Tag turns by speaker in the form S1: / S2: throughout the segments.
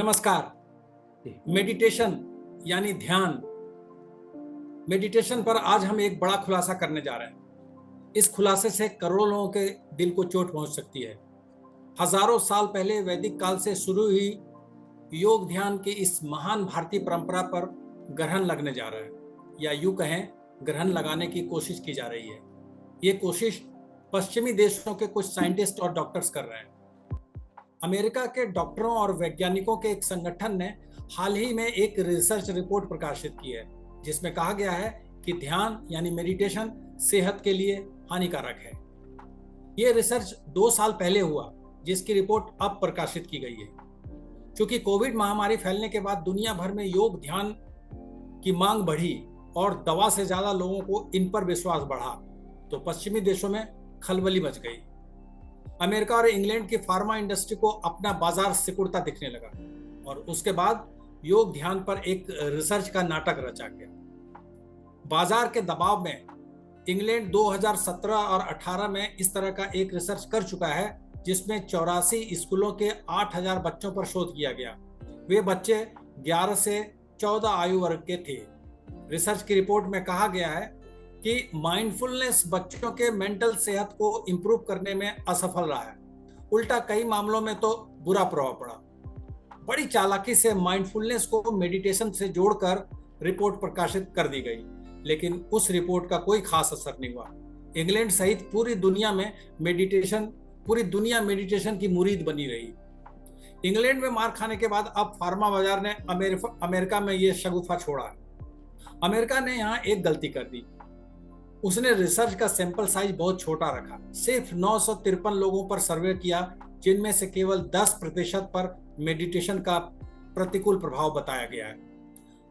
S1: नमस्कार। मेडिटेशन यानी ध्यान, मेडिटेशन पर आज हम एक बड़ा खुलासा करने जा रहे हैं। इस खुलासे से करोड़ों लोगों के दिल को चोट पहुंच सकती है। हजारों साल पहले वैदिक काल से शुरू हुई योग ध्यान की इस महान भारतीय परंपरा पर ग्रहण लगने जा रहा है, या यूं कहें ग्रहण लगाने की कोशिश की जा रही है। ये कोशिश पश्चिमी देशों के कुछ साइंटिस्ट और डॉक्टर्स कर रहे हैं। अमेरिका के डॉक्टरों और वैज्ञानिकों के एक संगठन ने हाल ही में एक रिसर्च रिपोर्ट प्रकाशित की है, जिसमें कहा गया है कि ध्यान यानी मेडिटेशन सेहत के लिए हानिकारक है। यह रिसर्च 2 साल पहले हुआ, जिसकी रिपोर्ट अब प्रकाशित की गई है। क्योंकि कोविड महामारी फैलने के बाद दुनिया भर में योग ध्यान की मांग बढ़ी और दवा से ज्यादा लोगों को इन पर विश्वास बढ़ा, तो पश्चिमी देशों में खलबली मच गई। अमेरिका और इंग्लैंड की फार्मा इंडस्ट्री को अपना बाजार सिकुड़ता दिखने लगा और उसके बाद योग ध्यान पर एक रिसर्च का नाटक रचा गया। बाजार के दबाव में इंग्लैंड 2017 और 18 में इस तरह का एक रिसर्च कर चुका है, जिसमें 84 स्कूलों के 8000 बच्चों पर शोध किया गया। वे बच्चे 11 से 14 आयु वर्ग के थे। रिसर्च की रिपोर्ट में कहा गया है कि माइंडफुलनेस बच्चों के मेंटल सेहत को इंप्रूव करने में असफल रहा है। उल्टा कई मामलों में तो बुरा प्रभाव पड़ा। बड़ी चालाकी से माइंडफुलनेस को मेडिटेशन से जोड़कर रिपोर्ट प्रकाशित कर दी गई, लेकिन उस रिपोर्ट का कोई खास असर नहीं हुआ। इंग्लैंड सहित पूरी दुनिया मेडिटेशन की मुरीद बनी रही। इंग्लैंड में मार खाने के बाद अब फार्मा बाजार ने अमेरिका में यह शगुफा छोड़ा है। अमेरिका ने यहाँ एक गलती कर दी। उसने रिसर्च का सैंपल साइज बहुत छोटा रखा। सिर्फ 953 लोगों पर सर्वे किया, जिनमें से केवल 10% पर मेडिटेशन का प्रतिकूल प्रभाव बताया गया है।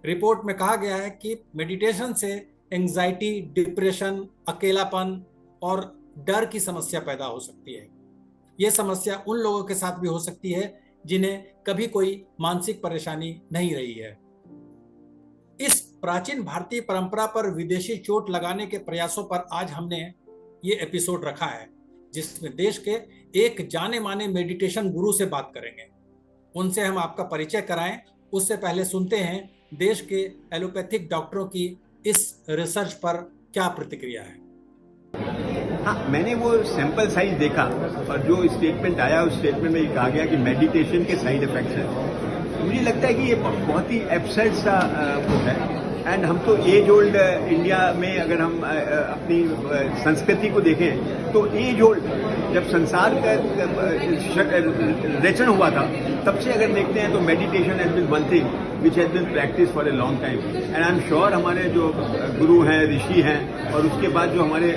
S1: रिपोर्ट में कहा गया है कि मेडिटेशन से एंजाइटी, डिप्रेशन, अकेलापन और डर की समस्या पैदा हो सकती है। यह समस्या उन लोगों के साथ भी हो सकती है जिन्हें कभी कोई मानसिक परेशानी नहीं रही है। इस प्राचीन भारतीय परंपरा पर विदेशी चोट लगाने के प्रयासों पर आज हमने ये एपिसोड रखा है, जिसमें देश के एक जाने माने मेडिटेशन गुरु से बात करेंगे। उनसे हम आपका परिचय कराएं, उससे पहले सुनते हैं देश के एलोपैथिक डॉक्टरों की इस रिसर्च पर क्या प्रतिक्रिया है।
S2: हाँ, मैंने वो सैंपल साइज देखा और जो स्टेटमेंट आया उस स्टेटमेंट में ये कहा गया कि मेडिटेशन के साइड इफेक्ट्स हैं। मुझे लगता है कि ये बहुत ही एब्सर्ड सा वो है। एंड हम तो एज ओल्ड इंडिया में अगर हम अपनी संस्कृति को देखें तो एज ओल्ड जब संसार का रचन हुआ था तब से अगर देखते हैं तो meditation has been one thing which has been practice for a long time. And I am sure हमारे जो गुरु हैं, ऋषि हैं और उसके बाद जो हमारे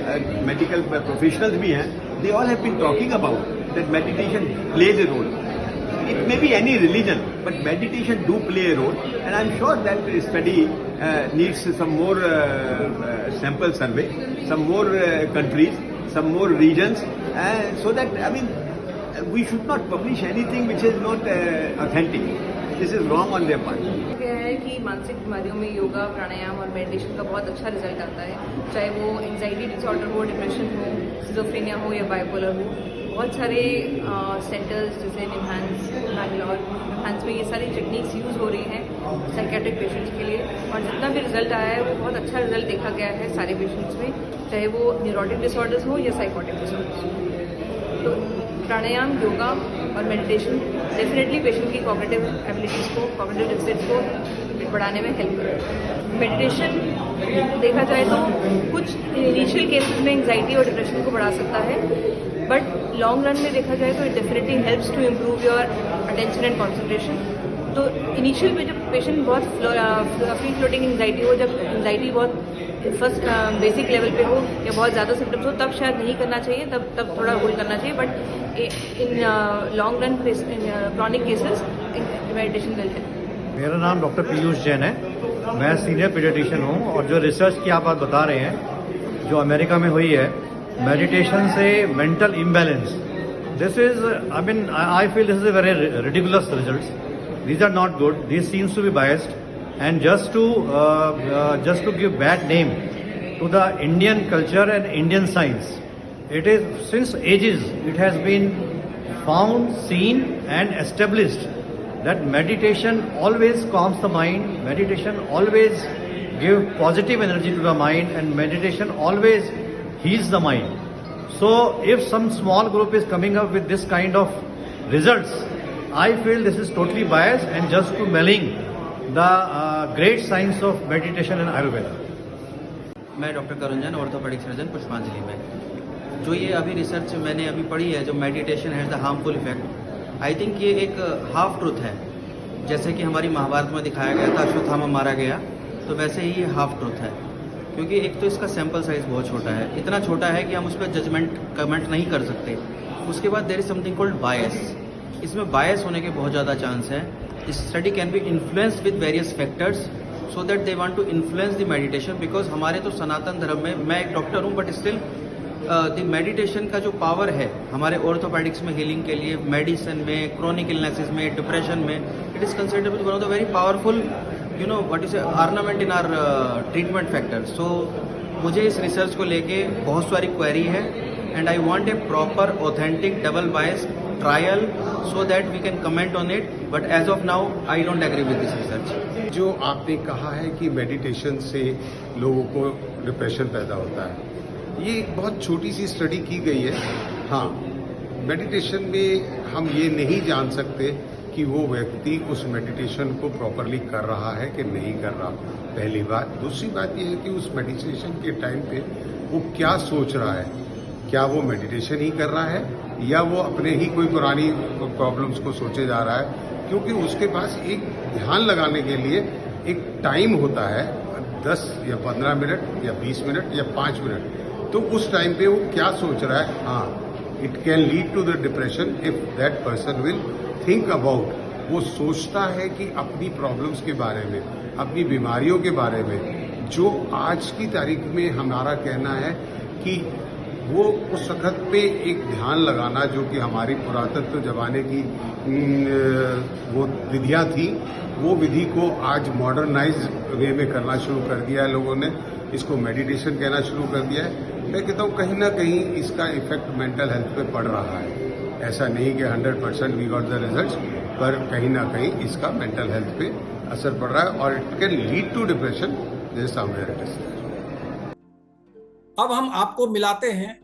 S2: मेडिकल प्रोफेशनल्स भी हैं, they all have been talking about that meditation plays a role. It may be any religion, but meditation do play a role, and I'm sure that study needs some more sample survey, some more countries, some more regions, so that we should not publish anything which is not authentic. This is wrong on their part.
S3: क्या है कि मानसिक बीमारियों में योगा, प्राणायाम और meditation का बहुत अच्छा रिजल्ट आता है, चाहे वो एंजाइटी डिसऑर्डर हो, डिप्रेशन हो, सिजोफ्रेनिया हो या बाइपोलर हो। बहुत सारे सेंटर्स जैसे निम्हांस, बैंगलोर, निम्हांस में ये सारी टेक्निक्स यूज़ हो रही हैं साइकेट्रिक पेशेंट्स के लिए, और जितना भी रिजल्ट आया है वो बहुत अच्छा रिजल्ट देखा गया है सारे पेशेंट्स में, चाहे वो न्यूरोटिक डिसऑर्डर्स हो या साइकोटिक डिसऑर्डर्स हो। तो प्राणायाम, योगा और मेडिटेशन डेफिनेटली पेशेंट की कॉग्निटिव एबिलिटीज़ को, कॉग्निटिव डेफिसिट्स को बढ़ाने में हेल्प करता है। मेडिटेशन देखा जाए तो कुछ इनिशियल केसेस में एंजाइटी और डिप्रेशन को बढ़ा सकता है, बट लॉन्ग रन में देखा जाए तो it definitely helps to improve your attention and concentration. तो इनिशियल में जब पेशेंट बहुत फ्री फ्लोटिंग एंजाइटी हो, जब एंजाइटी बहुत फर्स्ट बेसिक लेवल पे हो या बहुत ज़्यादा सिम्टम्स हो, तब शायद नहीं करना चाहिए, तब थोड़ा होल्ड करना चाहिए, but in long run chronic cases meditation will help.
S4: मेरा नाम डॉक्टर पीयूष जैन है, मैं सीनियर पीडियाट्रिशियन हूँ, और जो रिसर्च की आप बात बता रहे हैं जो अमेरिका में हुई है मेडिटेशन से mental imbalance, this is I feel this is a very ridiculous results. These are not good. This seems to be biased, and just to give bad name to the Indian culture and Indian science. It is since ages it has been found, seen, and established that meditation always calms the mind, meditation always give positive energy to the mind, and meditation always heals the mind. So if some small group is coming up with this kind of results, I feel this is totally biased and just to malign the great science of meditation and Ayurveda.
S5: मैं doctor करुंजन, orthopaedic surgeon, पुष्पांजलि में। जो ये अभी research मैंने अभी पढ़ी है, जो meditation has the harmful effect, I think ये एक हाफ ट्रूथ है। जैसे कि हमारी महाभारत में दिखाया गया था अश्वत्थामा मारा गया, तो वैसे ही ये हाफ ट्रूथ है। क्योंकि एक तो इसका सैंपल साइज बहुत छोटा है, इतना छोटा है कि हम उस पर जजमेंट कमेंट नहीं कर सकते। उसके बाद there is something called bias. इसमें बायस होने के बहुत ज़्यादा चांस है। This study can be influenced with various factors so that they want to influence the meditation. Because हमारे तो सनातन धर्म में, मैं एक डॉक्टर हूँ बट स्टिल द मेडिटेशन का जो पावर है हमारे ऑर्थोपेडिक्स में हीलिंग के लिए, मेडिसिन में, क्रोनिक इलनेसेस में, डिप्रेशन में, it is considered one of the very powerful what is ornament in our treatment factor. So मुझे इस रिसर्च को लेके बहुत सारी क्वेरी है and I want a proper authentic double bias trial so that we can comment on it, but as of now I don't agree with this research.
S6: जो आपने कहा है कि मेडिटेशन से लोगों को डिप्रेशन पैदा होता है, ये एक बहुत छोटी सी स्टडी की गई है। हाँ, मेडिटेशन में हम ये नहीं जान सकते कि वो व्यक्ति उस मेडिटेशन को प्रॉपरली कर रहा है कि नहीं कर रहा, पहली बात। दूसरी बात ये है कि उस मेडिटेशन के टाइम पे वो क्या सोच रहा है, क्या वो मेडिटेशन ही कर रहा है या वो अपने ही कोई पुरानी प्रॉब्लम्स को सोचे जा रहा है। क्योंकि उसके पास एक ध्यान लगाने के लिए एक टाइम होता है, 10 या 15 मिनट या 20 मिनट या 5 मिनट। तो उस टाइम पे वो क्या सोच रहा है, हाँ, it can lead to the depression if that person will think about. वो सोचता है कि अपनी प्रॉब्लम्स के बारे में, अपनी बीमारियों के बारे में। जो आज की तारीख में हमारा कहना है कि वो उस वक्त पे एक ध्यान लगाना, जो कि हमारी पुरातत्व जमाने की वो विधियां थी, वो विधि को आज मॉडर्नाइज वे में करना शुरू कर दिया है लोगों ने। इसको मेडिटेशन कहना शुरू कर दिया है। मैं कहता हूँ कहीं ना कहीं इसका इफेक्ट मेंटल हेल्थ पे पड़ रहा है। ऐसा नहीं कि 100% वी गॉट द रिजल्ट्स, पर कहीं ना कहीं इसका मेंटल हेल्थ पे असर पड़ रहा है और it can lead to depression somewhere it is.
S1: अब हम आपको मिलाते हैं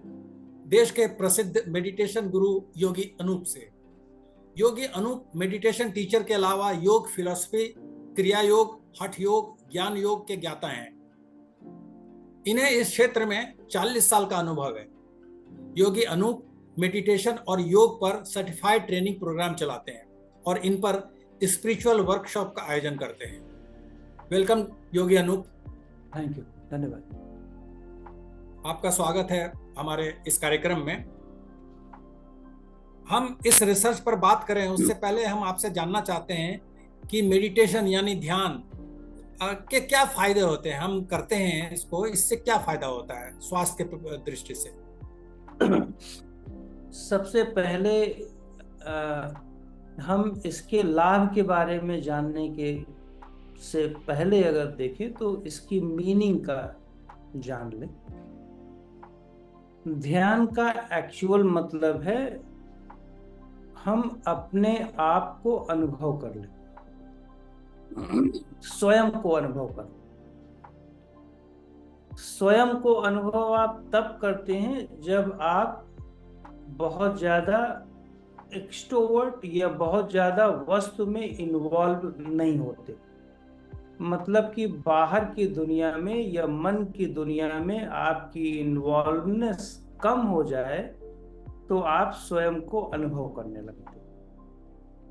S1: देश के प्रसिद्ध मेडिटेशन गुरु योगी अनूप से। योगी अनूप मेडिटेशन टीचर के अलावा योग फिलॉसफी, क्रिया योग, हठ योग, ज्ञान योग के ज्ञाता हैं। इन्हें इस क्षेत्र में 40 साल का अनुभव है। योगी अनूप मेडिटेशन और योग पर सर्टिफाइड ट्रेनिंग प्रोग्राम चलाते हैं और इन पर स्पिरिचुअल वर्कशॉप का आयोजन करते हैं। Welcome Yogi Anoop.
S7: Thank you, धन्यवाद।
S1: आपका स्वागत है हमारे इस कार्यक्रम में। हम इस रिसर्च पर बात करें उससे पहले हम आपसे जानना चाहते हैं कि मेडिटेशन यानी ध्यान के क्या फायदे होते हैं। हम करते हैं इसको, इससे क्या फायदा होता है स्वास्थ्य की दृष्टि से?
S7: सबसे पहले हम इसके लाभ के बारे में जानने के से पहले अगर देखें तो इसकी मीनिंग का जान लें। ध्यान का एक्चुअल मतलब है हम अपने आप को अनुभव कर लें, स्वयं को अनुभव कर। स्वयं को अनुभव आप तब करते हैं जब आप बहुत ज्यादा एक्सट्रोवर्ट या बहुत ज्यादा वस्तु में इन्वॉल्व नहीं होते। मतलब कि बाहर की दुनिया में या मन की दुनिया में आपकी इन्वॉल्वनेस कम हो जाए तो आप स्वयं को अनुभव करने लगते।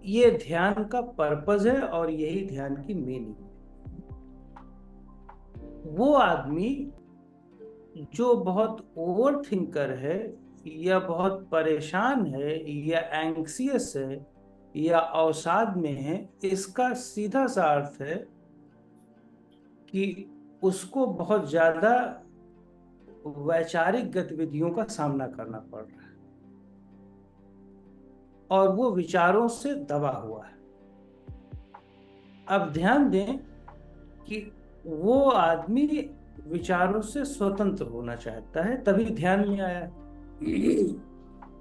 S7: ये ध्यान का पर्पस है और यही ध्यान की मीनिंग है। वो आदमी जो बहुत ओवर थिंकर है या बहुत परेशान है या एंग्सियस है या अवसाद में है, इसका सीधा सा अर्थ है कि उसको बहुत ज्यादा वैचारिक गतिविधियों का सामना करना पड़ रहा है और वो विचारों से दबा हुआ है। अब ध्यान दें कि वो आदमी विचारों से स्वतंत्र होना चाहता है, तभी ध्यान में आया।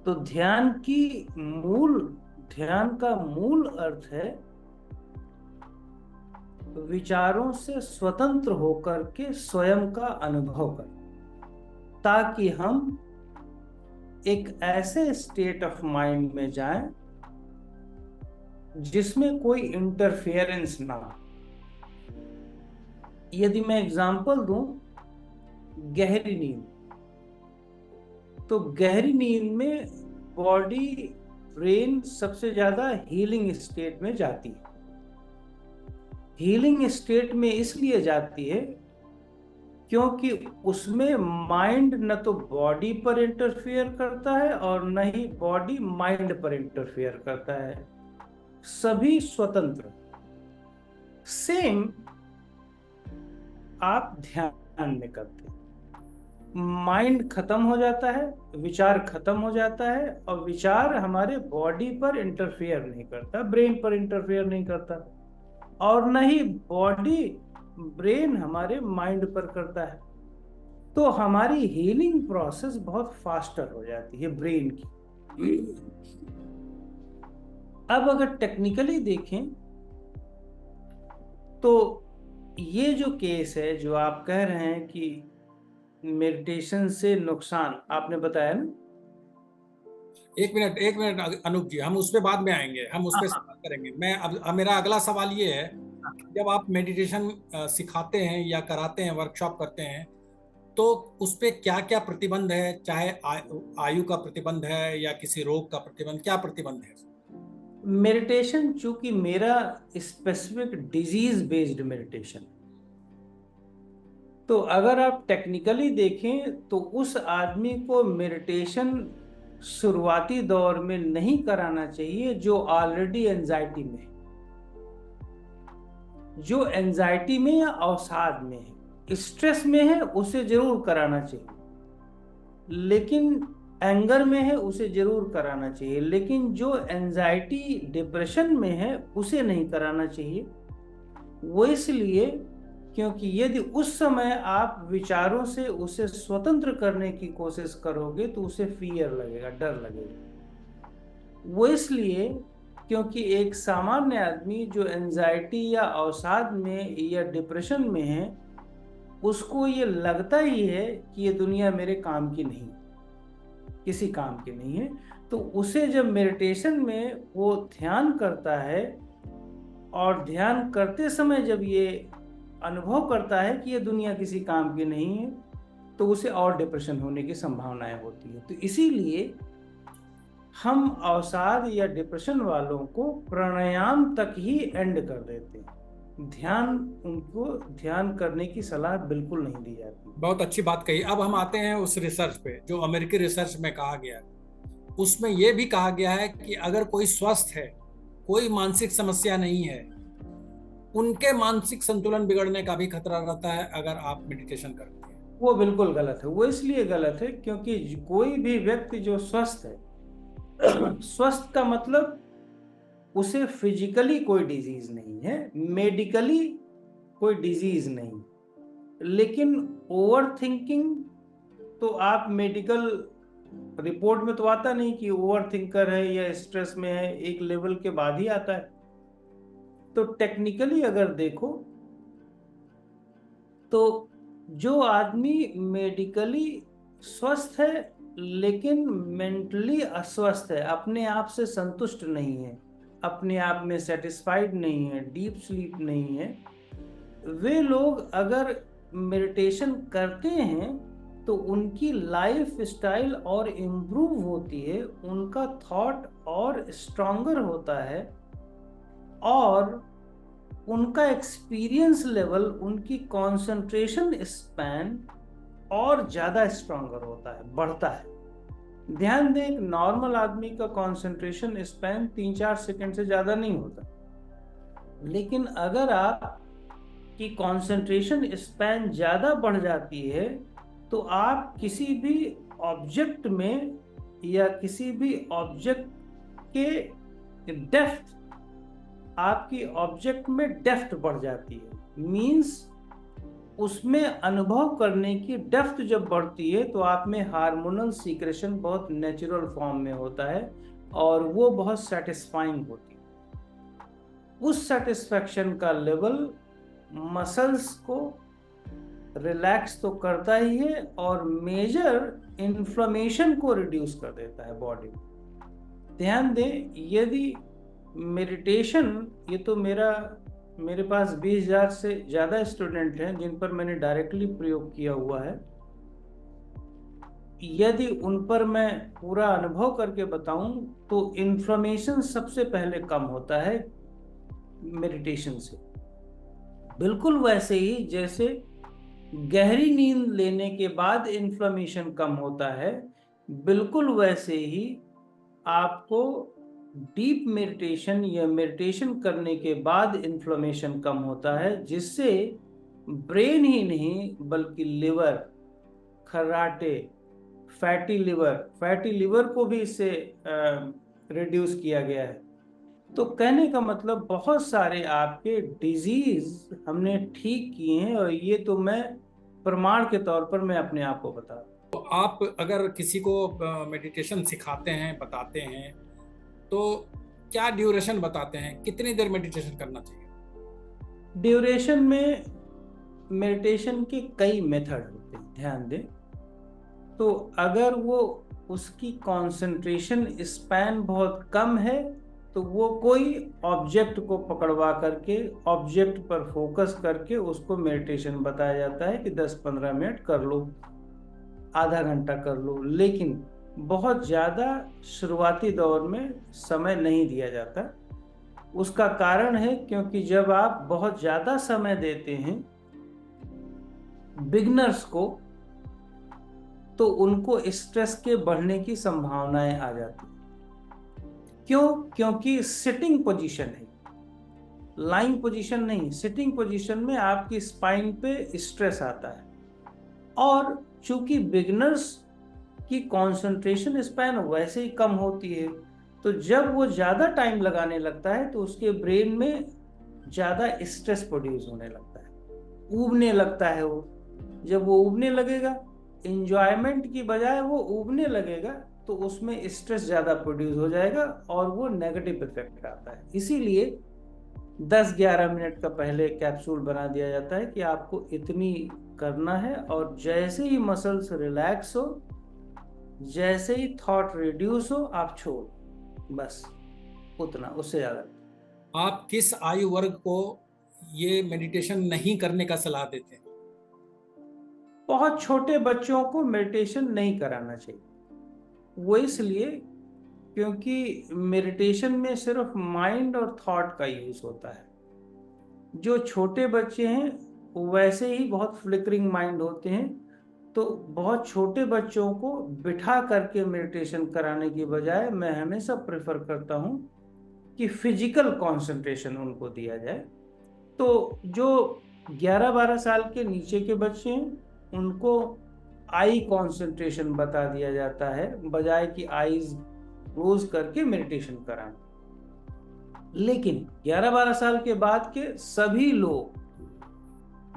S7: तो ध्यान का मूल अर्थ है विचारों से स्वतंत्र होकर के स्वयं का अनुभव करें, ताकि हम एक ऐसे स्टेट ऑफ माइंड में जाएं जिसमें कोई इंटरफेरेंस ना हो। यदि मैं एग्जांपल दूं, गहरी नींद, तो गहरी नींद में बॉडी ब्रेन सबसे ज्यादा हीलिंग स्टेट में जाती है। हीलिंग स्टेट में इसलिए जाती है क्योंकि उसमें माइंड न तो बॉडी पर इंटरफेयर करता है और न ही बॉडी माइंड पर इंटरफेयर करता है, सभी स्वतंत्र। सेम आप ध्यान में करते हैं, माइंड खत्म हो जाता है, विचार खत्म हो जाता है, और विचार हमारे बॉडी पर इंटरफेयर नहीं करता, ब्रेन पर इंटरफेयर नहीं करता, और न ही बॉडी ब्रेन हमारे माइंड पर करता है। तो हमारी हीलिंग प्रोसेस बहुत फास्टर हो जाती है ब्रेन की। अब अगर टेक्निकली देखें तो ये जो केस है जो आप कह रहे हैं कि मेडिटेशन से नुकसान, आपने बताया ना।
S1: एक मिनट अनूप जी, हम उस पर बाद में आएंगे, हम उस पर सवाल करेंगे। मैं अब मेरा अगला सवाल ये है, जब आप मेडिटेशन सिखाते हैं या कराते हैं, वर्कशॉप करते हैं, तो उस पे क्या क्या प्रतिबंध है? चाहे आयु का प्रतिबंध है या किसी रोग का प्रतिबंध, क्या प्रतिबंध है?
S7: मेडिटेशन चूंकि मेरा स्पेसिफिक डिजीज बेस्ड मेडिटेशन, तो अगर आप टेक्निकली देखें तो उस आदमी को मेडिटेशन शुरुआती दौर में नहीं कराना चाहिए जो ऑलरेडी एंजाइटी में है। जो एंजाइटी में या अवसाद में है, स्ट्रेस में है, उसे जरूर कराना चाहिए, लेकिन एंगर में है उसे जरूर कराना चाहिए, लेकिन जो एंजाइटी डिप्रेशन में है उसे नहीं कराना चाहिए। वो इसलिए क्योंकि यदि उस समय आप विचारों से उसे स्वतंत्र करने की कोशिश करोगे तो उसे फियर लगेगा, डर लगेगा। वो इसलिए क्योंकि एक सामान्य आदमी जो एंजाइटी या अवसाद में या डिप्रेशन में है, उसको ये लगता ही है कि ये दुनिया मेरे काम की नहीं, किसी काम की नहीं है। तो उसे जब मेडिटेशन में वो ध्यान करता है और ध्यान करते समय जब ये अनुभव करता है कि ये दुनिया किसी काम की नहीं है, तो उसे और डिप्रेशन होने की संभावनाएं होती है। तो इसीलिए हम अवसाद या डिप्रेशन वालों को प्राणायाम तक ही एंड कर देते हैं, उनको ध्यान करने की सलाह बिल्कुल नहीं दी जाती।
S1: बहुत अच्छी बात कही। अब हम आते हैं उस रिसर्च पे जो अमेरिकी रिसर्च में कहा गया है। उसमें यह भी कहा गया है कि अगर कोई स्वस्थ है, कोई मानसिक समस्या नहीं है, उनके मानसिक संतुलन बिगड़ने का भी खतरा रहता है अगर आप मेडिटेशन करते हैं।
S7: वो बिल्कुल गलत है। वो इसलिए गलत है क्योंकि कोई भी व्यक्ति जो स्वस्थ है, स्वस्थ का मतलब उसे फिजिकली कोई डिजीज नहीं है, मेडिकली कोई डिजीज नहीं, लेकिन ओवर थिंकिंग तो आप मेडिकल रिपोर्ट में तो आता नहीं कि ओवर थिंकर है या स्ट्रेस में है, एक लेवल के बाद ही आता है। तो टेक्निकली अगर देखो तो जो आदमी मेडिकली स्वस्थ है लेकिन मेंटली अस्वस्थ है, अपने आप से संतुष्ट नहीं है, अपने आप में सेटिस्फाइड नहीं है, डीप स्लीप नहीं है, वे लोग अगर मेडिटेशन करते हैं तो उनकी लाइफ स्टाइल और इम्प्रूव होती है, उनका थॉट और स्ट्रॉन्गर होता है, और उनका एक्सपीरियंस लेवल, उनकी कंसंट्रेशन स्पैन और ज़्यादा स्ट्रॉन्गर होता है, बढ़ता है। ध्यान दें, एक नॉर्मल आदमी का कंसंट्रेशन स्पैन 3-4 सेकंड से ज़्यादा नहीं होता, लेकिन अगर आप की कंसंट्रेशन स्पैन ज़्यादा बढ़ जाती है तो आप किसी भी ऑब्जेक्ट में या किसी भी ऑब्जेक्ट के डेप्थ, आपकी ऑब्जेक्ट में डेप्थ बढ़ जाती है। मीन्स उसमें अनुभव करने की डेप्थ जब बढ़ती है तो आप में हार्मोनल सीक्रेशन बहुत नेचुरल फॉर्म में होता है और वो बहुत सेटिस्फाइंग होती है। उस सेटिस्फैक्शन का लेवल मसल्स को रिलैक्स तो करता ही है और मेजर इन्फ्लेमेशन को रिड्यूस कर देता है बॉडी में। ध्यान दें, यदि मेडिटेशन, ये तो मेरे पास 20,000 से ज़्यादा स्टूडेंट हैं जिन पर मैंने डायरेक्टली प्रयोग किया हुआ है। यदि उन पर मैं पूरा अनुभव करके बताऊं तो इन्फ्लेमेशन सबसे पहले कम होता है मेडिटेशन से। बिल्कुल वैसे ही जैसे गहरी नींद लेने के बाद इन्फ्लेमेशन कम होता है, बिल्कुल वैसे ही आपको डीप मेडिटेशन या मेडिटेशन करने के बाद इन्फ्लेमेशन कम होता है, जिससे ब्रेन ही नहीं बल्कि लिवर, खर्राटे, फैटी लिवर को भी इससे रिड्यूस किया गया है। तो कहने का मतलब बहुत सारे आपके डिजीज हमने ठीक किए हैं, और ये तो मैं प्रमाण के तौर पर मैं अपने आप को बता रहा हूं।
S1: तो आप अगर किसी को मेडिटेशन सिखाते हैं, बताते हैं, तो क्या ड्यूरेशन बताते हैं, कितनी देर मेडिटेशन करना चाहिए?
S7: ड्यूरेशन में मेडिटेशन के कई मेथड होते हैं, ध्यान दें। तो अगर वो उसकी कंसंट्रेशन स्पैन बहुत कम है तो वो कोई ऑब्जेक्ट को पकड़वा करके, ऑब्जेक्ट पर फोकस करके उसको मेडिटेशन बताया जाता है कि 10-15 मिनट कर लो, आधा घंटा कर लो। लेकिन बहुत ज़्यादा शुरुआती दौर में समय नहीं दिया जाता। उसका कारण है क्योंकि जब आप बहुत ज़्यादा समय देते हैं बिगनर्स को तो उनको स्ट्रेस के बढ़ने की संभावनाएं आ जाती हैं। क्यों? क्योंकि सिटिंग पोजीशन है, लाइंग पोजीशन नहीं। सिटिंग पोजीशन में आपकी स्पाइन पे स्ट्रेस आता है, और चूंकि बिगनर्स की कंसंट्रेशन स्पैन वैसे ही कम होती है, तो जब वो ज़्यादा टाइम लगाने लगता है तो उसके ब्रेन में ज़्यादा स्ट्रेस प्रोड्यूस होने लगता है, ऊबने लगता है वो। जब वो ऊबने लगेगा, इंजॉयमेंट की बजाय वो ऊबने लगेगा, तो उसमें स्ट्रेस ज़्यादा प्रोड्यूस हो जाएगा और वो नेगेटिव इफेक्ट आता है। इसीलिए 10-11 मिनट का पहले कैप्सूल बना दिया जाता है कि आपको इतनी करना है, और जैसे ही मसल्स रिलैक्स हो, जैसे ही थॉट रिड्यूस हो, आप छोड़, बस उतना, उससे ज़्यादा।
S1: आप किस आयु वर्ग को ये मेडिटेशन नहीं करने का सलाह देते हैं?
S7: बहुत छोटे बच्चों को मेडिटेशन नहीं कराना चाहिए। वो इसलिए क्योंकि मेडिटेशन में सिर्फ माइंड और थॉट का यूज होता है। जो छोटे बच्चे हैं वैसे ही बहुत फ्लिकरिंग माइंड होते हैं, तो बहुत छोटे बच्चों को बिठा करके मेडिटेशन कराने की बजाय मैं हमेशा प्रेफर करता हूं कि फिजिकल कंसंट्रेशन उनको दिया जाए। तो जो 11-12 साल के नीचे के बच्चे हैं उनको आई कंसंट्रेशन बता दिया जाता है, बजाय कि आईज क्लोज करके मेडिटेशन कराना। लेकिन 11-12 साल के बाद के सभी लोग,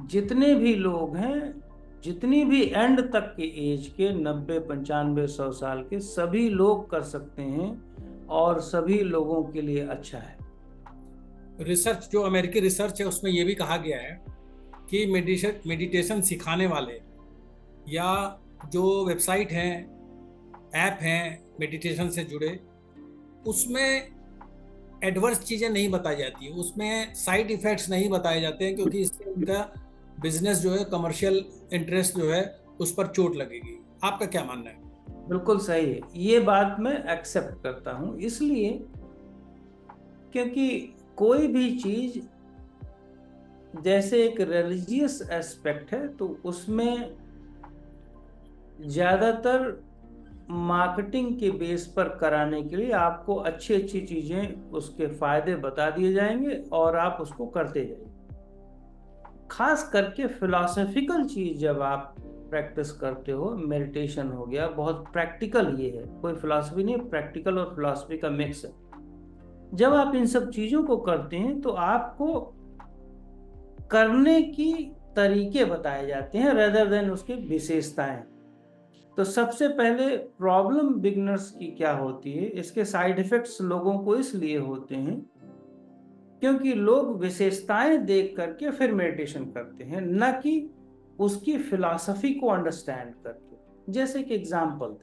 S7: जितने भी लोग हैं, जितनी भी एंड तक के एज के 90, 95, 100 साल के सभी लोग कर सकते हैं, और सभी लोगों के लिए अच्छा है।
S1: रिसर्च, जो अमेरिकी रिसर्च है, उसमें यह भी कहा गया है कि मेडिटेशन सिखाने वाले या जो वेबसाइट हैं, ऐप हैं मेडिटेशन से जुड़े, उसमें एडवर्स चीज़ें नहीं बताई जाती, उसमें साइड इफ़ेक्ट्स नहीं बताए जाते हैं, क्योंकि इससे उनका बिजनेस जो है, कमर्शियल इंटरेस्ट जो है, उस पर चोट लगेगी। आपका क्या मानना है?
S7: बिल्कुल सही है, ये बात मैं एक्सेप्ट करता हूँ। इसलिए क्योंकि कोई भी चीज जैसे एक रिलीजियस एस्पेक्ट है, तो उसमें ज़्यादातर मार्केटिंग के बेस पर कराने के लिए आपको अच्छी अच्छी चीज़ें, उसके फ़ायदे बता दिए जाएंगे और आप उसको करते जाइए। खास करके फिलॉसफिकल चीज़ जब आप प्रैक्टिस करते हो, मेडिटेशन हो गया, बहुत प्रैक्टिकल ये है, कोई फिलॉसफी नहीं, प्रैक्टिकल और फिलॉसफी का मिक्स है। जब आप इन सब चीज़ों को करते हैं तो आपको करने की तरीके बताए जाते हैं रेदर देन उसकी विशेषताएं। तो सबसे पहले प्रॉब्लम बिगनर्स की क्या होती है, इसके साइड इफेक्ट्स लोगों को इसलिए होते हैं क्योंकि लोग विशेषताएं देख करके फिर मेडिटेशन करते हैं, न कि उसकी फिलॉसफी को अंडरस्टैंड करके। जैसे कि एग्जाम्पल,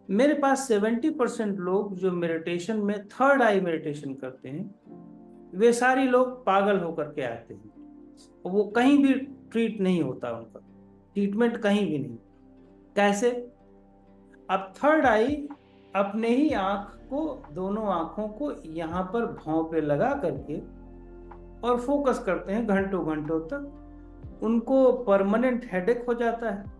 S7: मेरे पास 70% लोग जो मेडिटेशन में थर्ड आई मेडिटेशन करते हैं, वे सारी लोग पागल होकर के आते हैं। वो कहीं भी ट्रीट नहीं होता, उनका ट्रीटमेंट कहीं भी नहीं। कैसे? अब थर्ड आई अपने ही आंख को, दोनों आंखों को यहाँ पर भौं पे लगा करके और फोकस करते हैं घंटों घंटों तक, उनको परमानेंट हेडेक हो जाता है,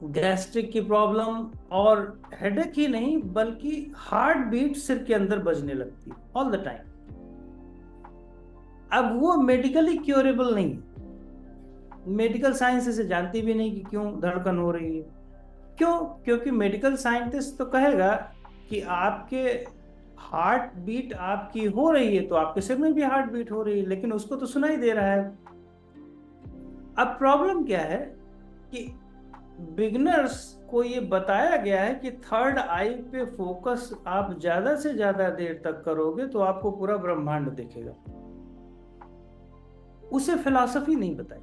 S7: गैस्ट्रिक की प्रॉब्लम, और हेडेक ही नहीं बल्कि हार्ट बीट सिर के अंदर बजने लगती है ऑल द टाइम। अब वो मेडिकली क्योरेबल नहीं है, मेडिकल साइंस इसे जानती भी नहीं कि क्यों धड़कन हो रही है। क्यों? क्योंकि मेडिकल साइंटिस्ट तो कहेगा कि आपके हार्ट बीट आपकी हो रही है तो आपके सिर में भी हार्ट बीट हो रही है, लेकिन उसको तो सुनाई दे रहा है। अब प्रॉब्लम क्या है कि बिगनर्स को ये बताया गया है कि थर्ड आई पे फोकस आप ज्यादा से ज्यादा देर तक करोगे तो आपको पूरा ब्रह्मांड दिखेगा। उसे फिलॉसफी नहीं बताई,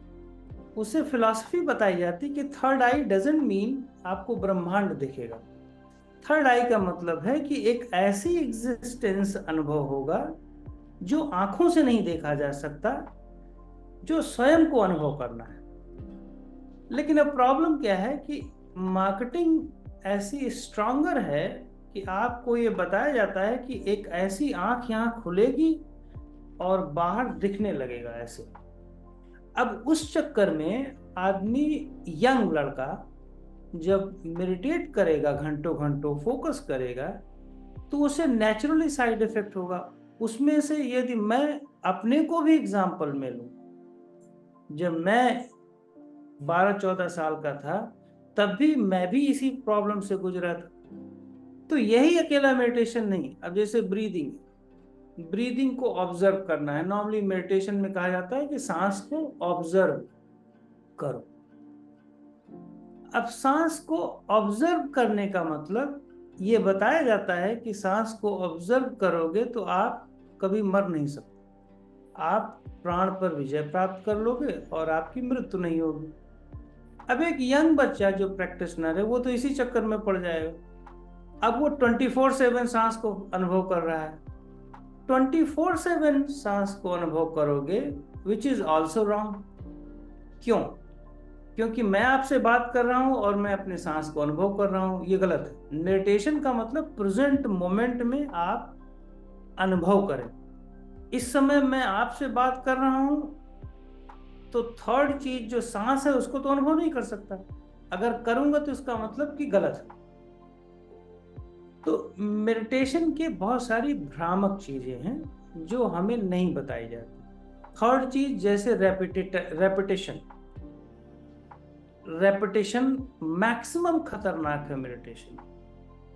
S7: उसे फिलॉसफी बताई जाती कि थर्ड आई डजंट मीन आपको ब्रह्मांड दिखेगा। थर्ड आई का मतलब है कि एक ऐसी एग्जिस्टेंस अनुभव होगा जो आंखों से नहीं देखा जा सकता, जो स्वयं को अनुभव करना है। लेकिन अब प्रॉब्लम क्या है कि मार्केटिंग ऐसी स्ट्रॉन्गर है कि आपको ये बताया जाता है कि एक ऐसी आंख यहाँ खुलेगी और बाहर दिखने लगेगा ऐसे। अब उस चक्कर में आदमी, यंग लड़का जब मेडिटेट करेगा, घंटों घंटों फोकस करेगा, तो उसे नेचुरली साइड इफेक्ट होगा। उसमें से यदि मैं अपने को भी एग्जाम्पल में लूं, जब मैं 12-14 साल का था तब भी मैं भी इसी प्रॉब्लम से गुजरा था। तो यही अकेला मेडिटेशन नहीं। अब जैसे ब्रीदिंग को ऑब्जर्व करना है। नॉर्मली मेडिटेशन में कहा जाता है कि सांस को ऑब्जर्व करो। अब सांस को ऑब्जर्व करने का मतलब ये बताया जाता है कि सांस को ऑब्जर्व करोगे तो आप कभी मर नहीं सकते, आप प्राण पर विजय प्राप्त कर लोगे और आपकी मृत्यु नहीं होगी। अब एक यंग बच्चा जो प्रैक्टिशनर है वो तो इसी चक्कर में पड़ जाएगा। अब वो 24/7 सांस को अनुभव कर रहा है। 24/7 सांस को अनुभव करोगे, विच इज ऑल्सो रॉन्ग। क्यों? क्योंकि मैं आपसे बात कर रहा हूं और मैं अपने सांस को अनुभव कर रहा हूं, ये गलत है। मेडिटेशन का मतलब प्रेजेंट मोमेंट में आप अनुभव करें। इस समय मैं आपसे बात कर रहा हूं तो थर्ड चीज जो सांस है उसको तो अनुभव नहीं कर सकता। अगर करूंगा तो इसका मतलब कि गलत है। तो मेडिटेशन के बहुत सारी भ्रामक चीजें हैं जो हमें नहीं बताई जाती। थर्ड चीज जैसे रेपिटेशन मैक्सिमम खतरनाक है मेडिटेशन।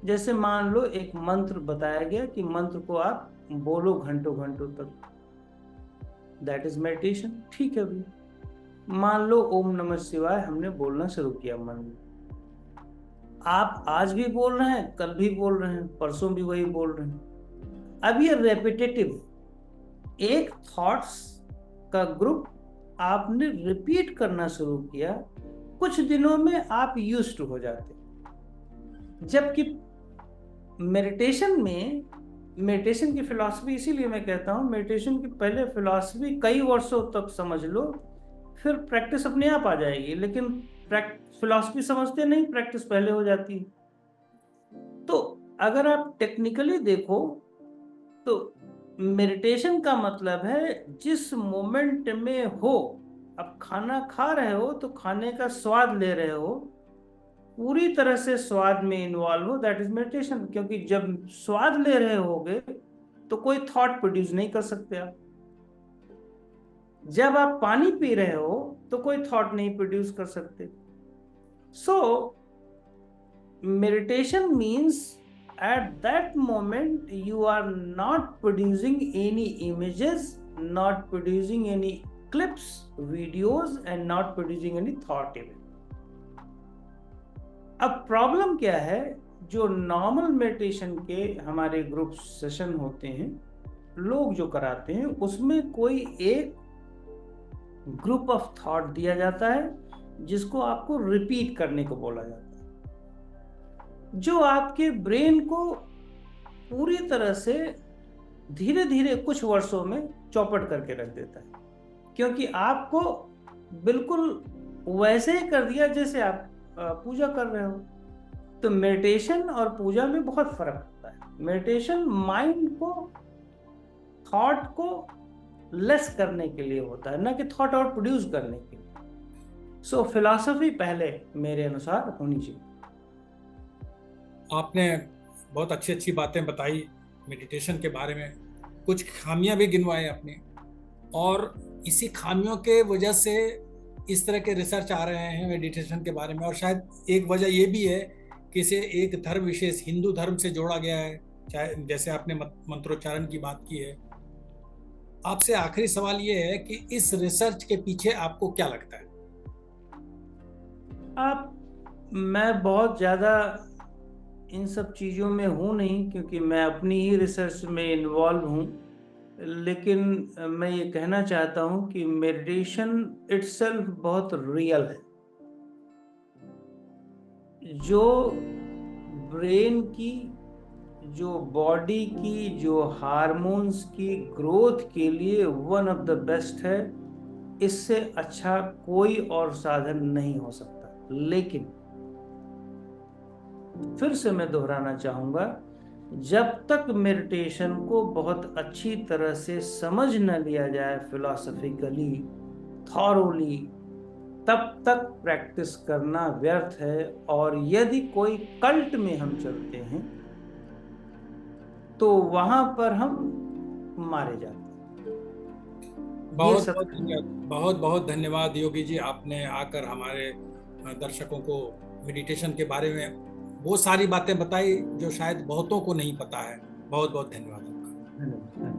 S7: जैसे मान लो एक मंत्र बताया गया कि मंत्र को आप बोलो घंटों घंटों तक, दैट इज मेडिटेशन। ठीक है भाई, मान लो ओम नमः शिवाय हमने बोलना शुरू किया मन में। आप आज भी बोल रहे हैं, कल भी बोल रहे हैं, परसों भी वही बोल रहे हैं। अब ये रेपिटेटिव, एक थॉट्स का ग्रुप आपने रिपीट करना शुरू किया, कुछ दिनों में आप यूज्ड हो जाते। जबकि मेडिटेशन की फिलॉसफी, इसीलिए मैं कहता हूं मेडिटेशन की पहले फिलॉसफी कई वर्षों तक समझ लो, फिर प्रैक्टिस अपने आप आ जाएगी। लेकिन फिलॉसफी समझते नहीं, प्रैक्टिस पहले हो जाती है। तो अगर आप टेक्निकली देखो तो मेडिटेशन का मतलब है जिस मोमेंट में हो, अब खाना खा रहे हो तो खाने का स्वाद ले रहे हो, पूरी तरह से स्वाद में इन्वॉल्व हो, दैट इज मेडिटेशन। क्योंकि जब स्वाद ले रहे होगे तो कोई थॉट प्रोड्यूस नहीं कर सकते आप। जब आप पानी पी रहे हो तो कोई थॉट नहीं प्रोड्यूस कर सकते। So meditation means at that moment you are not producing any images, not producing any clips, videos, and not producing any thought even. अब प्रॉब्लम क्या है, जो नॉर्मल मेडिटेशन के हमारे ग्रुप सेशन होते हैं लोग जो कराते हैं उसमें कोई एक ग्रुप ऑफ थॉट दिया जाता है जिसको आपको रिपीट करने को बोला जाता है, जो आपके ब्रेन को पूरी तरह से धीरे धीरे कुछ वर्षों में चौपट करके रख देता है, क्योंकि आपको बिल्कुल वैसे ही कर दिया जैसे आप पूजा कर रहे हो। तो मेडिटेशन और पूजा में बहुत फर्क होता है। मेडिटेशन माइंड को, थॉट को लेस करने के लिए होता है, ना कि थॉट और प्रोड्यूस करने के लिए। सो फिलॉसफी पहले मेरे अनुसार होनी चाहिए।
S1: आपने बहुत अच्छी अच्छी बातें बताई मेडिटेशन के बारे में, कुछ खामियां भी गिनवाए आपने, और इसी खामियों के वजह से इस तरह के रिसर्च आ रहे हैं मेडिटेशन के बारे में। और शायद एक वजह ये भी है कि इसे एक धर्म विशेष, हिंदू धर्म से जोड़ा गया है, चाहे जैसे आपने मंत्रोच्चारण की बात की है। आपसे आखिरी सवाल ये है कि इस रिसर्च के पीछे आपको क्या लगता है?
S7: मैं बहुत ज़्यादा इन सब चीज़ों में हूँ नहीं, क्योंकि मैं अपनी ही रिसर्च में इन्वॉल्व हूँ, लेकिन मैं ये कहना चाहता हूँ कि मेडिटेशन इटसेल्फ बहुत रियल है। जो ब्रेन की, जो बॉडी की, जो हार्मोन्स की ग्रोथ के लिए वन ऑफ द बेस्ट है। इससे अच्छा कोई और साधन नहीं हो सकता। लेकिन फिर से मैं दोहराना चाहूँगा, जब तक मेडिटेशन को बहुत अच्छी तरह से समझ न लिया जाए फिलॉसफिकली, थॉरोली, तब तक प्रैक्टिस करना व्यर्थ है। और यदि कोई कल्ट में हम चलते हैं तो वहां पर हम मारे जाते हैं।
S1: बहुत बहुत धन्यवाद योगी जी, आपने आकर हमारे दर्शकों को मेडिटेशन के बारे में वो सारी बातें बताई जो शायद बहुतों को नहीं पता है। बहुत बहुत धन्यवाद आपका।